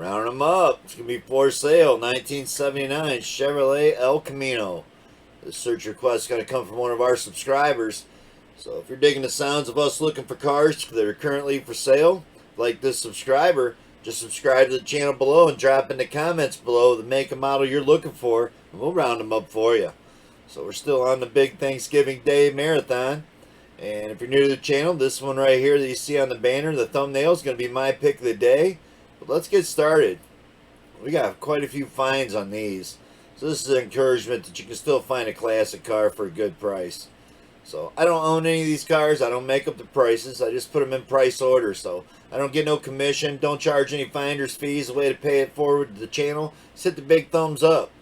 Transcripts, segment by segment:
Rounding them up. It's going to be for sale. 1979 Chevrolet El Camino. The search request is going to come from one of our subscribers. So if you're digging the sounds of us looking for cars that are currently for sale, like this subscriber, just subscribe to the channel below and drop in the comments below the make and model you're looking for, and we'll round them up for you. So we're still on the big Thanksgiving Day marathon. And if you're new to the channel, this one right here that you see on the banner, the thumbnail, is going to be my pick of the day. But let's get started. We got quite a few finds on these. So this is an encouragement that you can still find a classic car for a good price. So I don't own any of these cars. I don't make up the prices. I just put them in price order. So I don't get no commission. Don't charge any finder's fees. The way to pay it forward to the channel is hit the big thumbs up.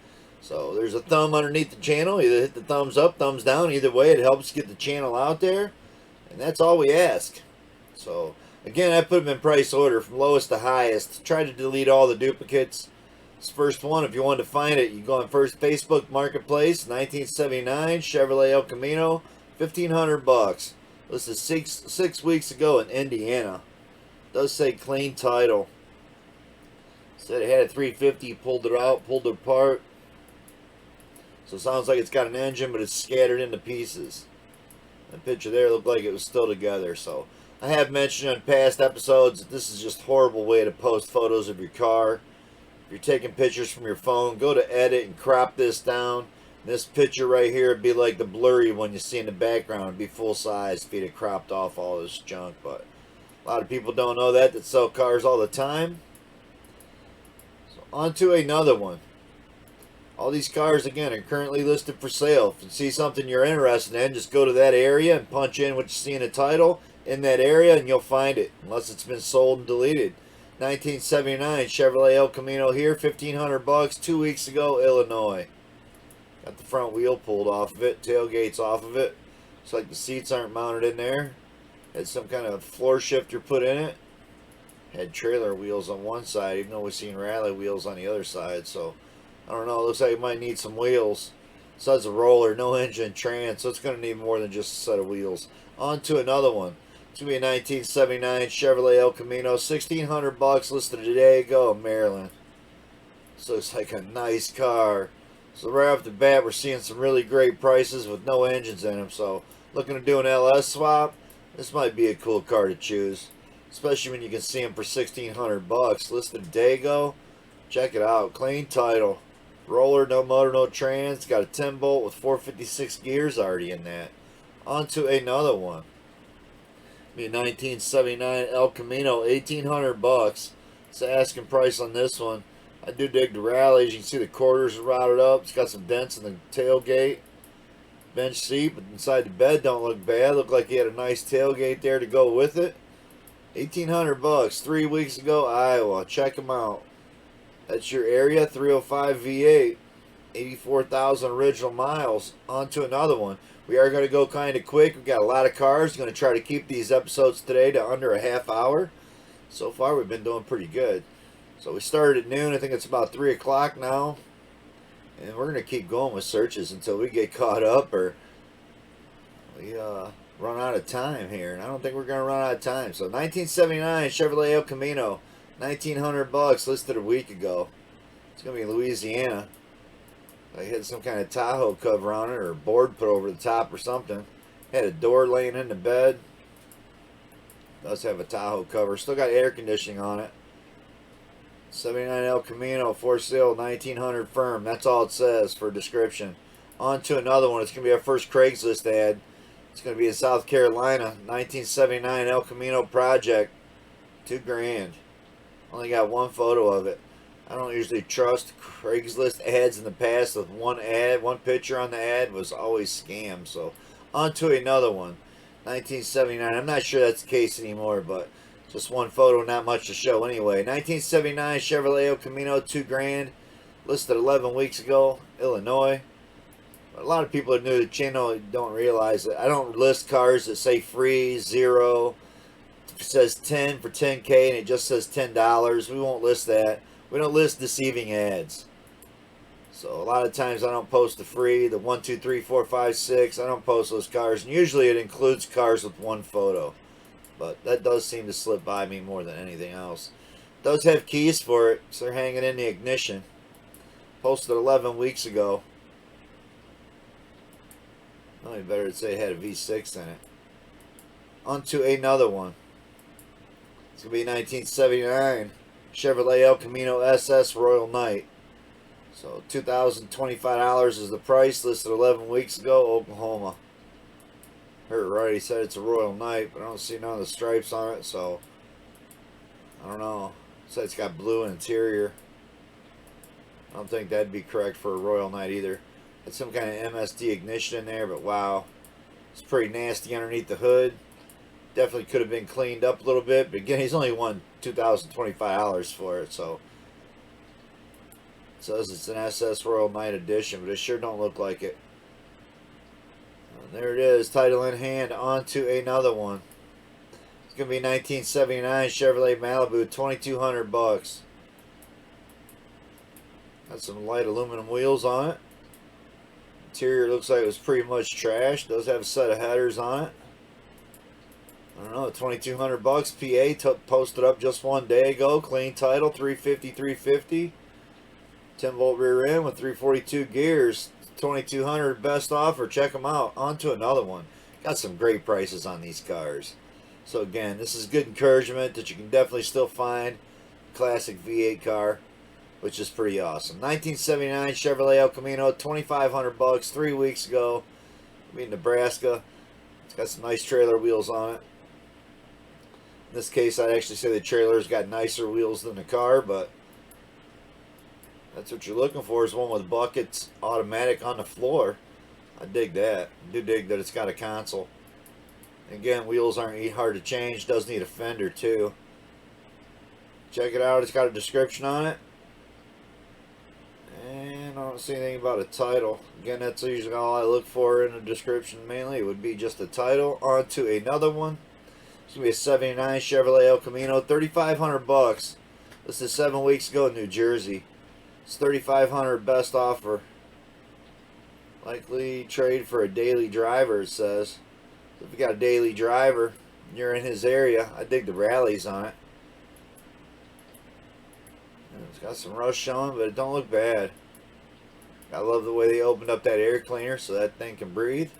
So there's a thumb underneath the channel. Either hit the thumbs up, thumbs down. Either way, it helps get the channel out there. And that's all we ask. So again, I put them in price order from lowest to highest. Try to delete all the duplicates. This first one, if you want to find it, you go on first Facebook Marketplace, 1979 Chevrolet El Camino, $1,500. This is six weeks ago in Indiana. It does say clean title. Said it had a 350, pulled it out, pulled it apart. So it sounds like it's got an engine, but it's scattered into pieces. The picture there looked like it was still together. So I have mentioned in past episodes that this is just a horrible way to post photos of your car. If you're taking pictures from your phone, go to edit and crop this down. This picture right here would be like the blurry one you see in the background. It'd be full size if you'd have cropped off all this junk. But a lot of people don't know that sell cars all the time. So on to another one. All these cars, again, are currently listed for sale. If you see something you're interested in, just go to that area and punch in what you see in the title in that area, and you'll find it, unless it's been sold and deleted. 1979 Chevrolet El Camino here, $1,500, 2 weeks ago, Illinois. Got the front wheel pulled off of it, tailgate's off of it. Looks like the seats aren't mounted in there. Had some kind of floor shifter put in it. Had trailer wheels on one side, even though we've seen rally wheels on the other side, so I don't know, it looks like it might need some wheels. So that's a roller, no engine, trans, so it's going to need more than just a set of wheels. On to another one. It's going to be a 1979 Chevrolet El Camino, $1,600, listed a day ago in Maryland. So it's like a nice car. So right off the bat, we're seeing some really great prices with no engines in them. So looking to do an LS swap, this might be a cool car to choose. Especially when you can see them for $1,600, listed a day ago. Check it out, clean title. Roller, no motor, no trans. It's got a 10 bolt with 456 gears already in that. On to another one. Be a 1979 El Camino, $1,800. It's the asking price on this one. I do dig the rallies. You can see the quarters are routed up. It's got some dents in the tailgate. Bench seat, but inside the bed don't look bad. Look like he had a nice tailgate there to go with it. $1,800, 3 weeks ago, Iowa. Check them out. That's your area, 305 V8, 84,000 original miles. On to another one. We are going to go kind of quick. We've got a lot of cars. Going to try to keep these episodes today to under a half hour. So far, we've been doing pretty good. So we started at noon. I think it's about 3 o'clock now. And we're going to keep going with searches until we get caught up or we run out of time here. And I don't think we're going to run out of time. So 1979 Chevrolet El Camino. $1,900, listed a week ago. It's going to be in Louisiana. I had some kind of Tahoe cover on it or a board put over the top or something. Had a door laying in the bed. Does have a Tahoe cover. Still got air conditioning on it. 79 El Camino, for sale, $1,900 firm. That's all it says for a description. On to another one. It's going to be our first Craigslist ad. It's going to be in South Carolina. 1979 El Camino project. $2,000. Only got one photo of it. I don't usually trust Craigslist ads in the past. With one picture on the ad was always scam. So on to another one. 1979. I'm not sure that's the case anymore, but just one photo, not much to show anyway. 1979 Chevrolet El Camino, $2,000. Listed 11 weeks ago, Illinois. A lot of people are new to the channel don't realize that I don't list cars that say free, zero. It says 10 for 10K and it just says $10. We won't list that. We don't list deceiving ads. So a lot of times I don't post the free, the 1, 2, 3, 4, 5, 6. I don't post those cars. And usually it includes cars with one photo. But that does seem to slip by me more than anything else. Does have keys for it, so they're hanging in the ignition. Posted 11 weeks ago. Only better to say it had a V6 in it. On to another one. It's going to be 1979 Chevrolet El Camino SS Royal Knight. So $2,025 is the price, listed 11 weeks ago, Oklahoma. Heard right, he said it's a Royal Knight, but I don't see none of the stripes on it, so I don't know. It said it's got blue interior. I don't think that'd be correct for a Royal Knight either. It's some kind of MSD ignition in there, but wow. It's pretty nasty underneath the hood. Definitely could have been cleaned up a little bit, but again, he's only won $2,025 for it, so it says it's an SS Royal Knight edition, but it sure don't look like it. And there it is, title in hand. On to another one. It's gonna be 1979 Chevrolet Malibu, $2,200. Got some light aluminum wheels on it. Interior looks like it was pretty much trash. Does have a set of headers on it. I don't know, $2,200. PA posted up just one day ago. Clean title, 350. 10-volt rear end with 342 gears. 2,200 best offer. Check them out. On to another one. Got some great prices on these cars. So again, this is good encouragement that you can definitely still find a classic V8 car, which is pretty awesome. 1979 Chevrolet El Camino, $2,500, 3 weeks ago. In Nebraska. It's got some nice trailer wheels on it. In this case, I'd actually say the trailer's got nicer wheels than the car, but that's what you're looking for, is one with buckets, automatic on the floor. I dig that. I do dig that it's got a console. Again, wheels aren't hard to change. Does need a fender too. Check it out. It's got a description on it. And I don't see anything about a title. Again, that's usually all I look for in a description mainly. It would be just a title. On to another one. It's going to be a 79 Chevrolet El Camino, $3,500. This is 7 weeks ago in New Jersey. It's $3,500 best offer. Likely trade for a daily driver, it says. So if you got a daily driver, you're in his area. I dig the rallies on it. And it's got some rust showing, but it don't look bad. I love the way they opened up that air cleaner so that thing can breathe.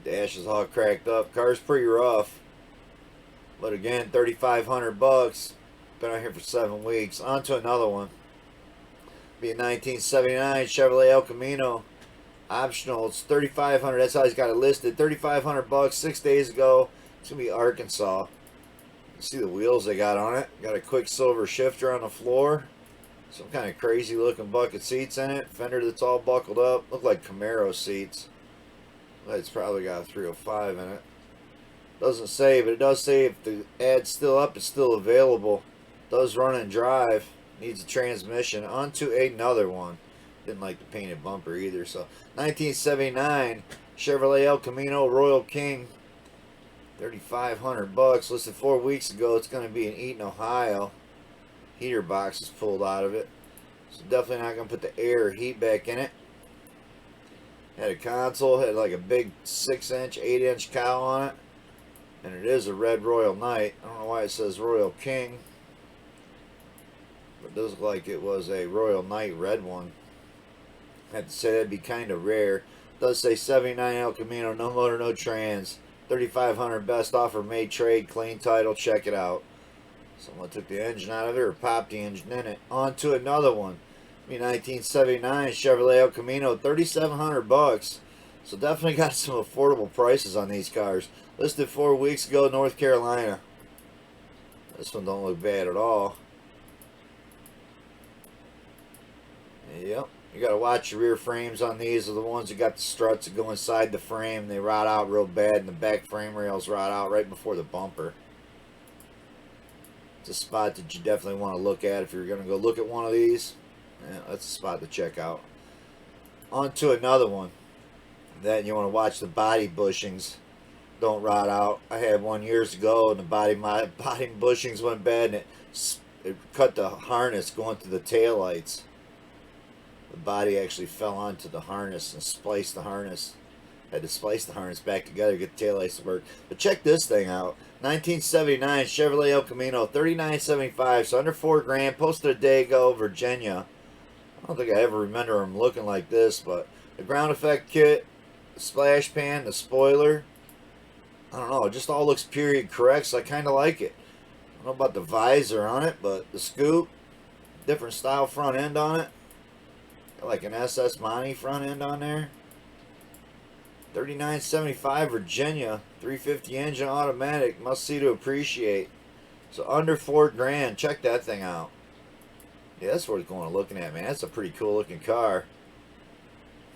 The dash is all cracked up. Car's pretty rough. But again, $3,500. Been out here for 7 weeks. On to another one. Be a 1979 Chevrolet El Camino. Optional. It's $3,500. That's how he's got it listed. $3,500. 6 days ago. It's going to be Arkansas. You see the wheels they got on it. Got a quicksilver shifter on the floor. Some kind of crazy looking bucket seats in it. Fender that's all buckled up. Look like Camaro seats. It's probably got a 305 in it. Doesn't say, but it does say if the ad's still up, it's still available. Does run and drive. Needs a transmission. On to another one. Didn't like the painted bumper either. So 1979 Chevrolet El Camino Royal King. $3,500. Listed 4 weeks ago. It's going to be in Eaton, Ohio. Heater box is pulled out of it. So definitely not going to put the air or heat back in it. Had a console. Had like a big 6-inch, 8-inch cowl on it. And it is a red Royal Knight. I don't know why it says Royal King. But it does look like it was a Royal Knight red one. I have to say that'd be kind of rare. It does say 79 El Camino, no motor, no trans. $3,500 best offer, made trade, clean title. Check it out. Someone took the engine out of it or popped the engine in it. On to another one. 1979 Chevrolet El Camino, $3,700. So definitely got some affordable prices on these cars. Listed 4 weeks ago, North Carolina. This one don't look bad at all. Yep. You got to watch your rear frames on these. Are the ones that got the struts that go inside the frame. They rot out real bad, and the back frame rails rot out right before the bumper. It's a spot that you definitely want to look at if you're going to go look at one of these. Yeah, that's a spot to check out. On to another one. Then you want to watch the body bushings don't rot out. I had one years ago, and my body bushings went bad, and it cut the harness going through the taillights. The body actually fell onto the harness and spliced the harness. Had to splice the harness back together to get the taillights to work. But check this thing out. 1979 Chevrolet El Camino, $39.75, so under $4,000. Posted a day ago, Virginia. I don't think I ever remember them looking like this, but the ground effect kit, the splash pan, the spoiler. I don't know, it just all looks period correct, so I kind of like it. I don't know about the visor on it, but the scoop, different style front end on it. Got like an SS Monty front end on there. $39.75 Virginia, 350 engine automatic, must see to appreciate. So under $4,000, check that thing out. Yeah, that's worth going and looking at, man. That's a pretty cool looking car.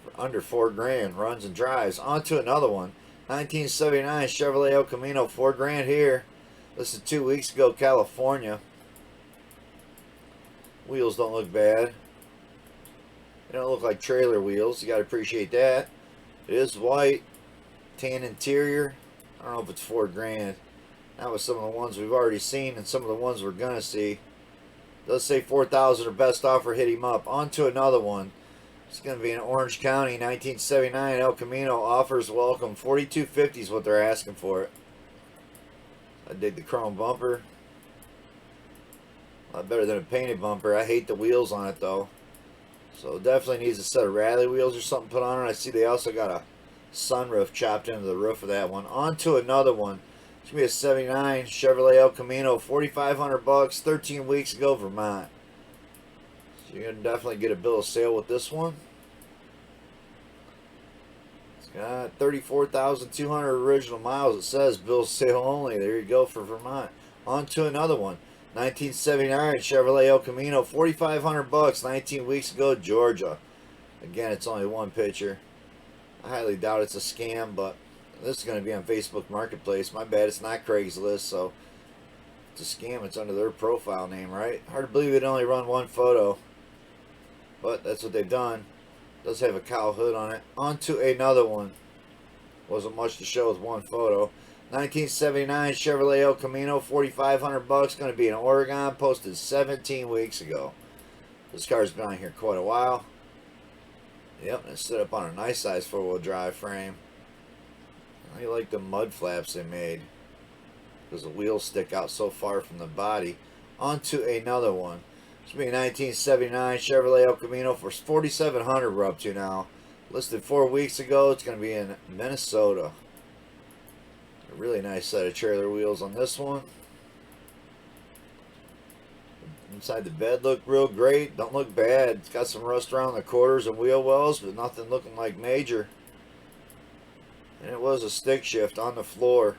For under $4,000, runs and drives. On to another one. 1979 Chevrolet El Camino, $4,000 here. This is 2 weeks ago, California. Wheels don't look bad. They don't look like trailer wheels. You got to appreciate that. It is white, tan interior. I don't know if it's $4,000. That was some of the ones we've already seen and some of the ones we're gonna see. It does say 4,000 or best offer. Hit him up. On to another one. It's gonna be in Orange County, 1979 El Camino. Offers welcome. $4,250 is what they're asking for it. I dig the chrome bumper. A lot better than a painted bumper. I hate the wheels on it though. So definitely needs a set of rally wheels or something put on it. I see they also got a sunroof chopped into the roof of that one. On to another one. It's going to be a 79 Chevrolet El Camino, $4,500, 13 weeks ago, Vermont. So you're going to definitely get a bill of sale with this one. It's got 34,200 original miles. It says bill of sale only. There you go for Vermont. On to another one. 1979 Chevrolet El Camino, $4,500, 19 weeks ago, Georgia. Again, it's only one picture. I highly doubt it's a scam, but this is going to be on Facebook Marketplace. My bad, it's not Craigslist, so if it's a scam, it's under their profile name, right? Hard to believe it only run one photo, but that's what they've done. It does have a cowl hood on it. On to another one. Wasn't much to show with one photo. 1979 Chevrolet El Camino, $4,500, going to be in Oregon, posted 17 weeks ago. This car's been on here quite a while. Yep, and it's set up on a nice size four-wheel drive frame. I like the mud flaps they made because the wheels stick out so far from the body. On to another one. It's going to be a 1979 Chevrolet El Camino for $4,700 we're up to now. Listed 4 weeks ago. It's going to be in Minnesota. A really nice set of trailer wheels on this one. Inside the bed look real great. Don't look bad. It's got some rust around the quarters and wheel wells, but nothing looking like major. And it was a stick shift on the floor.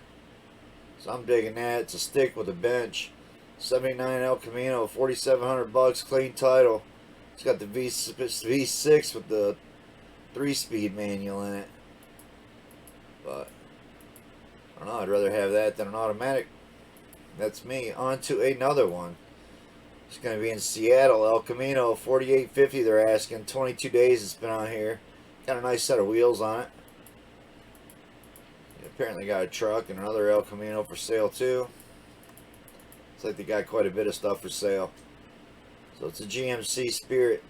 So I'm digging that. It's a stick with a bench. 79 El Camino, $4,700, clean title. It's got the V6 with the 3-speed manual in it. But I don't know, I'd rather have that than an automatic. That's me. On to another one. It's going to be in Seattle, El Camino, $4,850 they're asking. 22 days it's been on here. Got a nice set of wheels on it. Apparently got a truck and another El Camino for sale too. Looks like they got quite a bit of stuff for sale. So it's a GMC Spirit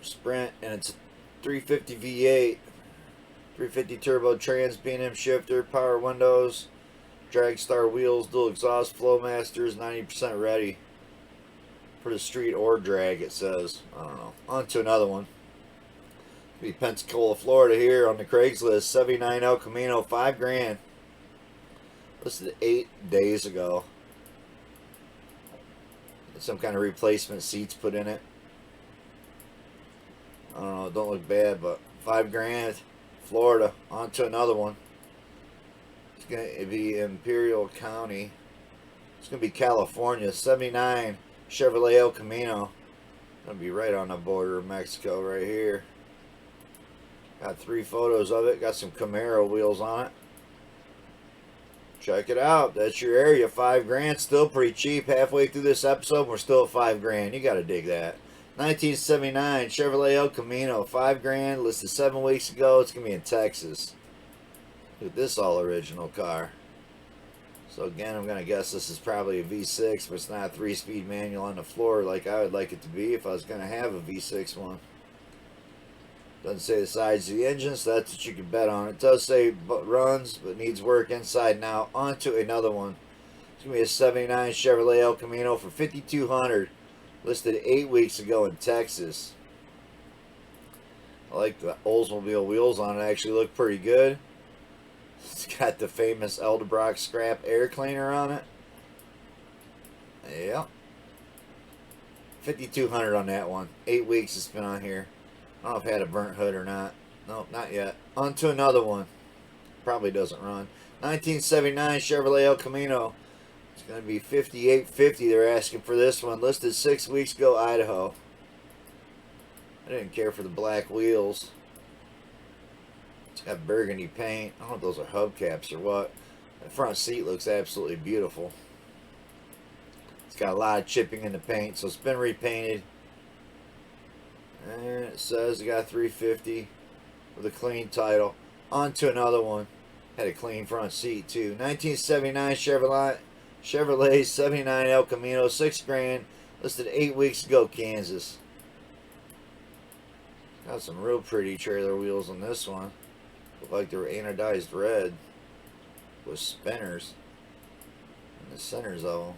Sprint, and it's a 350 V8, 350 turbo trans, B&M shifter, power windows, drag star wheels, dual exhaust, Flowmasters, 90% ready for the street or drag, it says. I don't know. On to another one. Be Pensacola, Florida here on the Craigslist. 79 El Camino, $5,000. Listed 8 days ago. Some kind of replacement seats put in it. I don't know, it don't look bad, but $5,000. Florida. On to another one. It's going to be Imperial County. It's going to be California. 79 Chevrolet El Camino. Going to be right on the border of Mexico right here. Got 3 photos of it. Got some Camaro wheels on it. Check it out. That's your area. $5,000. Still pretty cheap. Halfway through this episode, we're still at $5,000. You got to dig that. 1979 Chevrolet El Camino. $5,000. Listed 7 weeks ago. It's going to be in Texas. Look at this all original car. So again, I'm going to guess this is probably a V6, but it's not a 3-speed manual on the floor like I would like it to be if I was going to have a V6 one. Doesn't say the size of the engine, so that's what you can bet on. It does say runs, but needs work inside and out. On to another one. It's going to be a 79 Chevrolet El Camino for $5,200. Listed 8 weeks ago in Texas. I like the Oldsmobile wheels on it. Actually look pretty good. It's got the famous Edelbrock scrap air cleaner on it. Yeah. $5,200 on that one. 8 weeks it's been on here. I don't know if it had a burnt hood or not. Nope, not yet. On to another one. Probably doesn't run. 1979 Chevrolet El Camino. It's going to be $5,850. They're asking for this one. Listed 6 weeks ago, Idaho. I didn't care for the black wheels. It's got burgundy paint. I don't know if those are hubcaps or what. The front seat looks absolutely beautiful. It's got a lot of chipping in the paint, so it's been repainted. And it says it got 350 with a clean title. On to another one. Had a clean front seat too. 1979 Chevrolet 79 El Camino, $6,000. Listed 8 weeks ago, Kansas. Got some real pretty trailer wheels on this one. Look like they were anodized red with spinners in the centers of them.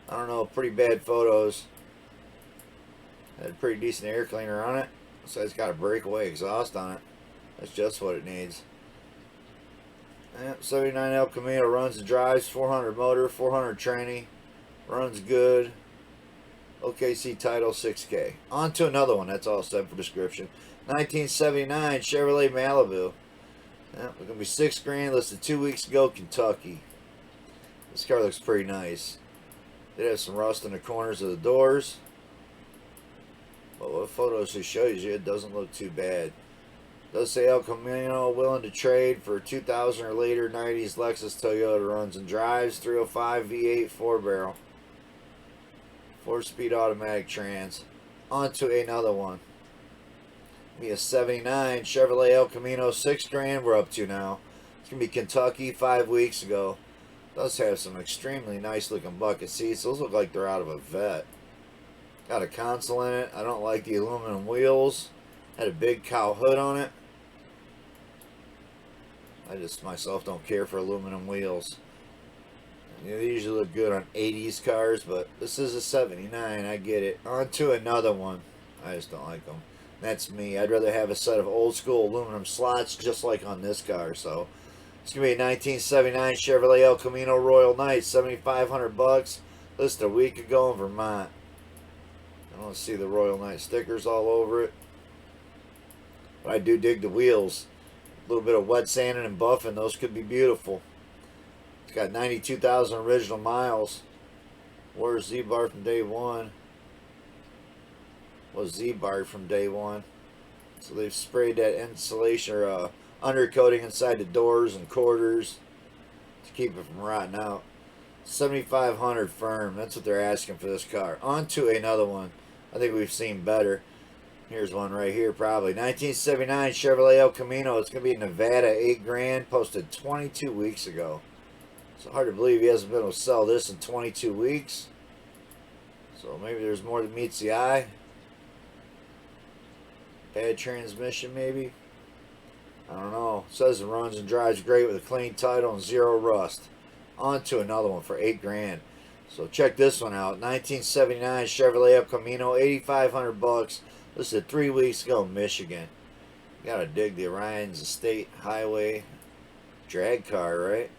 I don't know, pretty bad photos. Had a pretty decent air cleaner on it. So it's got a breakaway exhaust on it. That's just what it needs. Yep, 79 El Camino runs and drives, 400 motor, 400 tranny. Runs good. OKC title, $6K. On to another one. That's all said for description. 1979 Chevrolet Malibu. Yep, it's going to be $6,000. Listed 2 weeks ago, Kentucky. This car looks pretty nice. It has some rust in the corners of the doors. But what photos it shows you, it doesn't look too bad. It does say El Camino willing to trade for 2000 or later 90s Lexus Toyota runs and drives, 305 V8 4-barrel. 4-speed automatic trans. On to another one. Be a 79 Chevrolet El Camino, $6,000 we're up to now. It's going to be Kentucky, 5 weeks ago. Does have some extremely nice looking bucket seats. Those look like they're out of a vet. Got a console in it. I don't like the aluminum wheels. Had a big cow hood on it. I just myself don't care for aluminum wheels. They usually look good on 80s cars, but this is a 79. I get it. On to another one. I just don't like them. That's me. I'd rather have a set of old school aluminum slots just like on this car. So it's going to be a 1979 Chevrolet El Camino Royal Knight, $7,500. Listed a week ago in Vermont. I don't see the Royal Knight stickers all over it. But I do dig the wheels. A little bit of wet sanding and buffing. Those could be beautiful. It's got 92,000 original miles. Where's Z-Bar from day one? Was Z-Bar from day one. So they've sprayed that insulation or undercoating inside the doors and quarters to keep it from rotting out. 7,500 firm. That's what they're asking for this car. On to another one. I think we've seen better. Here's one right here probably. 1979 Chevrolet El Camino. It's going to be in Nevada, $8,000. Posted 22 weeks ago. So hard to believe he hasn't been able to sell this in 22 weeks. So maybe there's more than meets the eye. Bad transmission maybe. I don't know. It says it runs and drives great with a clean title and zero rust. On to another one for $8,000. So check this one out. 1979 Chevrolet El Camino, $8,500. Listed 3 weeks ago in Michigan. You gotta dig the Orion's Estate Highway drag car, right?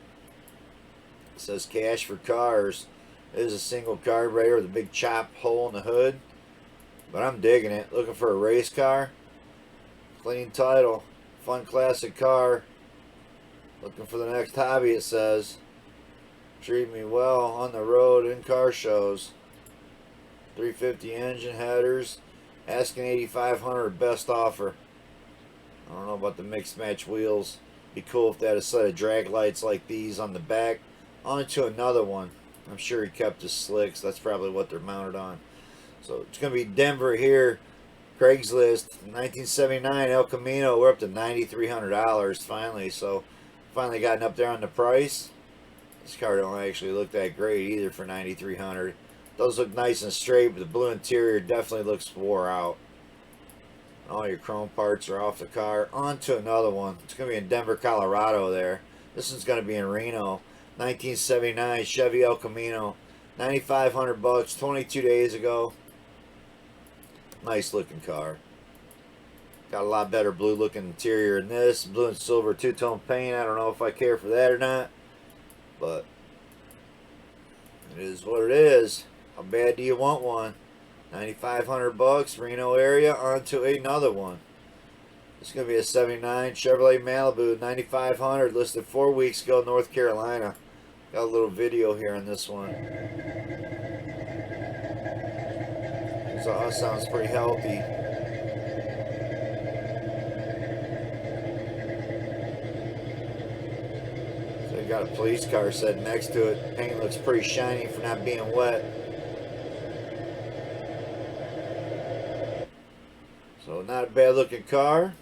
It says cash for cars. It is a single carburetor with a big chop hole in the hood. But I'm digging it. Looking for a race car. Clean title. Fun classic car. Looking for the next hobby, it says. Treat me well on the road in car shows. 350 engine headers. Asking 8,500 best offer. I don't know about the mixed match wheels. Be cool if they had a set of drag lights like these on the back. On to another one. I'm sure he kept his slicks. That's probably what they're mounted on. So it's going to be Denver here. Craigslist. 1979 El Camino. We're up to $9,300 finally. So finally gotten up there on the price. This car don't actually look that great either for $9,300. Those look nice and straight, but the blue interior definitely looks wore out. All your chrome parts are off the car. On to another one. It's going to be in Denver, Colorado there. This one's going to be in Reno. 1979 Chevy El Camino. 9,500 bucks, 22 days ago. Nice looking car. Got a lot better blue looking interior than this. Blue and silver two-tone paint. I don't know if I care for that or not. But it is what it is. How bad do you want one? 9,500 bucks, Reno area. On to another one. It's going to be a 79 Chevrolet Malibu, 9,500, listed 4 weeks ago, North Carolina. Got a little video here on this one. So sounds pretty healthy. So you got a police car sitting next to it. Paint looks pretty shiny for not being wet. So not a bad looking car.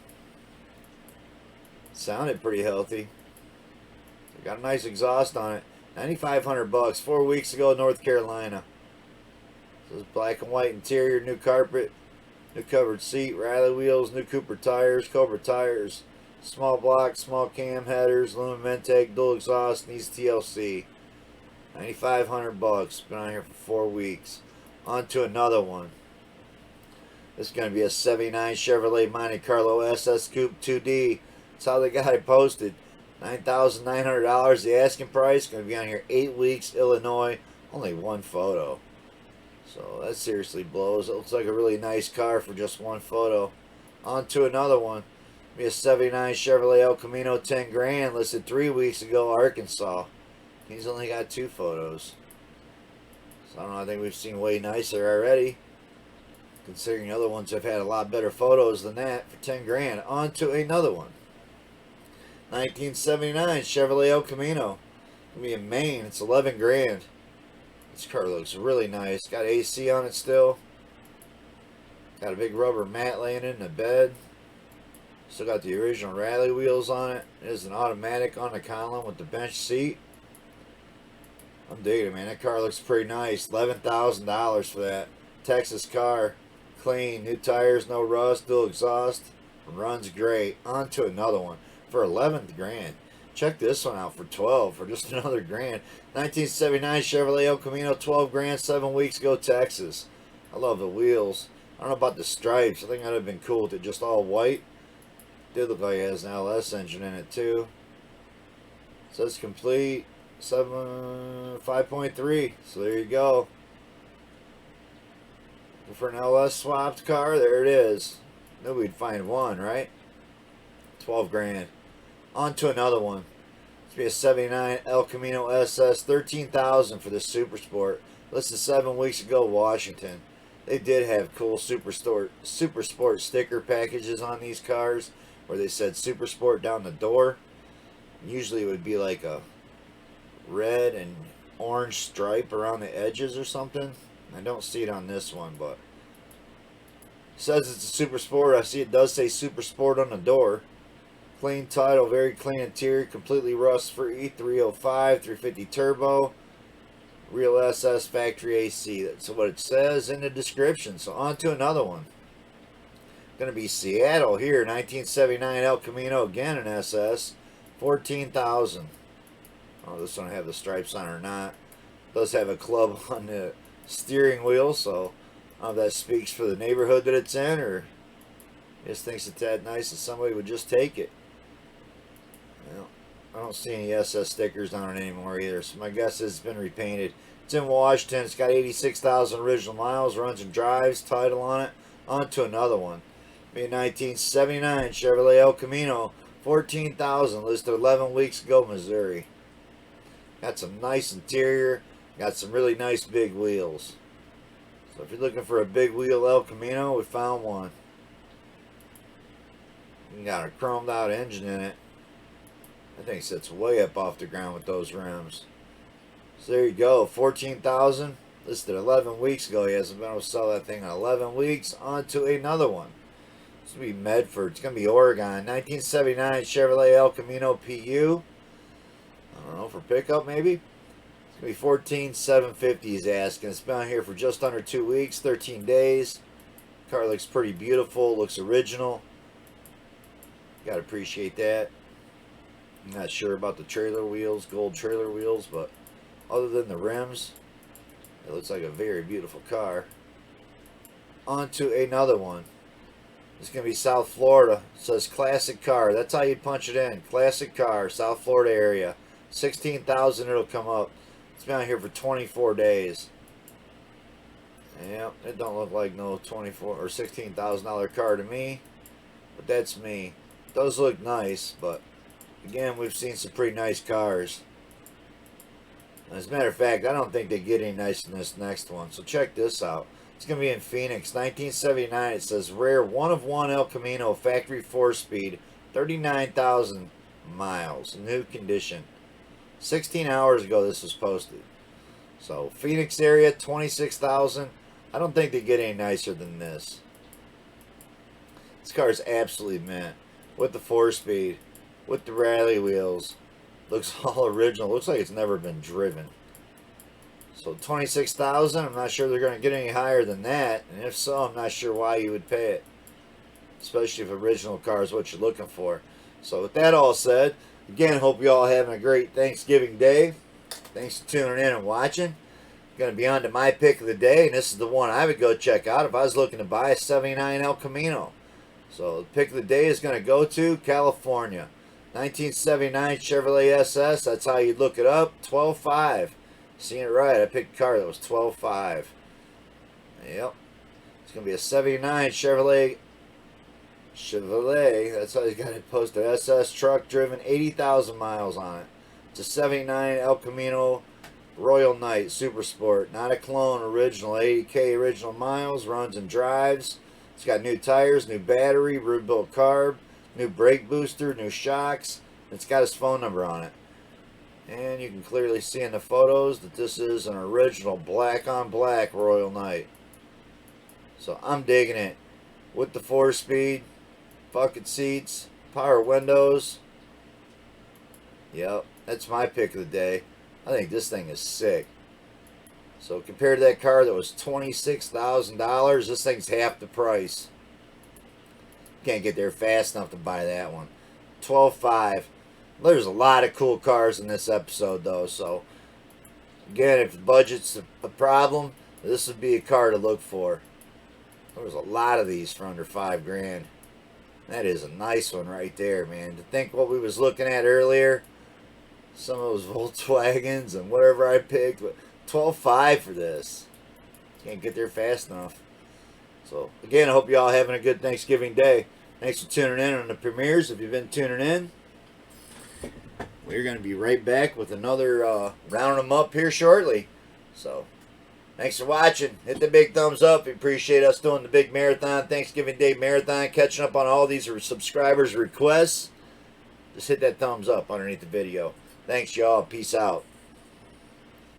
Sounded pretty healthy. Got a nice exhaust on it. 9,500 bucks. 4 weeks ago, North Carolina. So it's black and white interior, new carpet, new covered seat, Riley wheels, new Cooper tires, Cobra tires, small block, small cam headers, aluminum intake, dual exhaust, needs TLC. 9,500 bucks. Been on here for 4 weeks. On to another one. This is going to be a 79 Chevrolet Monte Carlo SS Coupe 2D. That's how they got it posted. $9,900 the asking price. Going to be on here 8 weeks, Illinois. Only one photo. So that seriously blows. It looks like a really nice car for just one photo. On to another one. Be a 79 Chevrolet El Camino, 10 grand, listed 3 weeks ago, Arkansas. He's only got 2 photos. So I don't know, I think we've seen way nicer already. Considering the other ones have had a lot better photos than that for 10 grand. On to another one. 1979 Chevrolet El Camino. Gonna be in Maine. It's 11 grand. This car looks really nice. Got AC on it still. Got a big rubber mat laying in the bed. Still got the original rally wheels on it. It is an automatic on the column with the bench seat. I'm digging it, man. That car looks pretty nice. $11,000 for that. Texas car. Clean. New tires, no rust, dual exhaust. Runs great. On to another one for 11 grand. Check this one out for 12 for just another grand. 1979 Chevrolet El Camino, 12 grand, 7 weeks ago, Texas. I love the wheels. I don't know about the stripes. I think that would have been cool with it just all white. Did look like it has an LS engine in it too. Says complete. 5.3. So there you go. For an LS swapped car, there it is. Knew we'd find one, right? 12 grand. On to another one. It's be a 79 El Camino SS, 13,000 for this Super Sport. Listed 7 weeks ago, Washington. They did have cool Super Sport sticker packages on these cars, where they said Super Sport down the door. Usually it would be like a red and orange stripe around the edges or something. I don't see it on this one, but it says it's a Super Sport. I see it does say Super Sport on the door. Clean title, very clean interior, completely rust free. 305, 350 turbo, real SS factory AC. That's what it says in the description. So on to another one. Going to be Seattle here, 1979 El Camino, again an SS, 14,000. Oh, this one have the stripes on or not. Does have a club on the steering wheel, so I don't know if that speaks for the neighborhood that it's in, or just thinks it's that nice that somebody would just take it. Well, I don't see any SS stickers on it anymore either, so my guess is it's been repainted. It's in Washington. It's got 86,000 original miles, runs and drives, title on it. On to another one. Be a 1979 Chevrolet El Camino, 14,000, listed 11 weeks ago, Missouri. Got some nice interior, got some really nice big wheels. So if you're looking for a big wheel El Camino, we found one. Got a chromed out engine in it. I think it sits way up off the ground with those rims. So there you go, 14,000. Listed 11 weeks ago. He hasn't been able to sell that thing in 11 weeks. On to another one. This will be Medford. It's going to be Oregon. 1979 Chevrolet El Camino PU. I don't know, for pickup maybe. It's going to be 14,750 he's asking. It's been on here for just under 2 weeks, 13 days. Car looks pretty beautiful, looks original. Gotta appreciate that. I'm not sure about the trailer wheels, gold trailer wheels, but other than the rims, it looks like a very beautiful car. On to another one. It's going to be South Florida. It says classic car. That's how you punch it in. Classic car, South Florida area. 16,000 it'll come up. It's been out here for 24 days. Yeah, it don't look like no 24 or $16,000 car to me, but that's me. It does look nice, but again, we've seen some pretty nice cars. As a matter of fact, I don't think they get any nicer than this next one. So check this out. It's going to be in Phoenix, 1979. It says rare 1 El Camino factory 4-speed, 39,000 miles, new condition. 16 hours ago this was posted. So Phoenix area, 26,000. I don't think they get any nicer than this. This car is absolutely mint. With the 4-speed, with the rally wheels. Looks all original. Looks like it's never been driven. So 26,000. I'm not sure they're going to get any higher than that. And if so, I'm not sure why you would pay it. Especially if original car is what you're looking for. So with that all said, again, hope you all having a great Thanksgiving day. Thanks for tuning in and watching. Going to be on to my pick of the day, and this is the one I would go check out if I was looking to buy a 79 El Camino. So the pick of the day is going to go to California. 1979 Chevrolet SS. That's how you look it up. 12.5. Seen it right. I picked a car that was 12.5. Yep. It's going to be a 79 Chevrolet. That's how you got it posted. SS truck driven. 80,000 miles on it. It's a 79 El Camino Royal Knight Super Sport. Not a clone. Original. 80K original miles. Runs and drives. It's got new tires, new battery, rebuilt carb, new brake booster, new shocks. It's got his phone number on it. And you can clearly see in the photos that this is an original black on black Royal Knight. So I'm digging it. With the 4-speed, bucket seats, power windows. Yep, that's my pick of the day. I think this thing is sick. So compared to that car that was $26,000, this thing's half the price. Can't get there fast enough to buy that one. 12.5. There's a lot of cool cars in this episode though, so again, if the budget's a problem, this would be a car to look for. There's a lot of these for under $5,000. That is a nice one right there, man. To think what we was looking at earlier, some of those Volkswagens and whatever I picked, but 12.5 for this. Can't get there fast enough. So again, I hope you all having a good Thanksgiving day. Thanks for tuning in on the premieres. If you've been tuning in, we're going to be right back with another rounding them up here shortly. So thanks for watching. Hit the big thumbs up. We appreciate us doing the big marathon, Thanksgiving Day marathon, catching up on all these subscribers' requests. Just hit that thumbs up underneath the video. Thanks, y'all. Peace out.